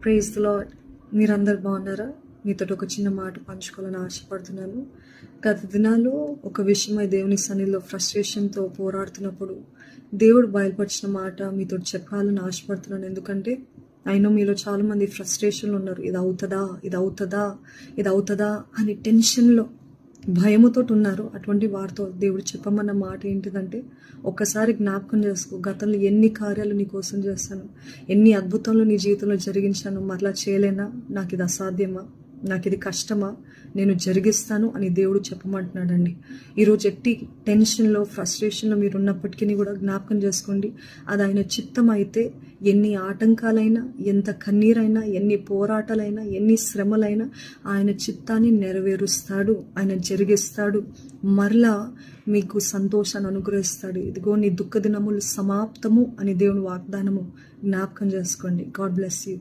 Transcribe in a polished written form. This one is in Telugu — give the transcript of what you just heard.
Praise the lord. మీరందరు బాగున్నారా? మీతో ఒక చిన్న మాట పంచుకోవాలని ఆశపడుతున్నాను. గత దినాల్లో ఒక విషయమై దేవుని సన్నిధిలో ఫ్రస్ట్రేషన్తో పోరాడుతున్నప్పుడు దేవుడు బయలుపరిచిన మాట మీతో చెప్పాలని ఆశపడుతున్నాను. ఎందుకంటే అయినా మీలో చాలామంది ఫ్రస్ట్రేషన్లో ఉన్నారు. ఇది అవుతుందా, ఇది అవుతుందా, ఇది అవుతుందా అని టెన్షన్లో భయముతో ఉన్నారు. అటువంటి వారితో దేవుడు చెప్పమన్న మాట ఏంటిదంటే, ఒక్కసారి జ్ఞాపకం చేసుకో, గతంలో ఎన్ని కార్యాలు నీ కోసం చేశాను, ఎన్ని అద్భుతాలు నీ జీవితంలో జరిగించాను, మరలా చేయలేనా, నాకు ఇది అసాధ్యమా, నాకు ఇది కష్టమా, నేను జరిగిస్తాను అని దేవుడు చెప్పమంటున్నాడండి. ఈరోజు ఎట్టి టెన్షన్లో ఫ్రస్ట్రేషన్లో మీరు ఉన్నప్పటికీ కూడా జ్ఞాపకం చేసుకోండి, అది ఆయన చిత్తం అయితే ఎన్ని ఆటంకాలైనా, ఎంత కన్నీరైనా, ఎన్ని పోరాటాలైనా, ఎన్ని శ్రమలైనా ఆయన చిత్తాన్ని నెరవేరుస్తాడు, ఆయన జరిగిస్తాడు, మరలా మీకు సంతోషాన్ని అనుగ్రహిస్తాడు. ఇదిగో నీ దుఃఖ దినములు సమాప్తము అని దేవుని వాగ్దానము జ్ఞాపకం చేసుకోండి. God bless you.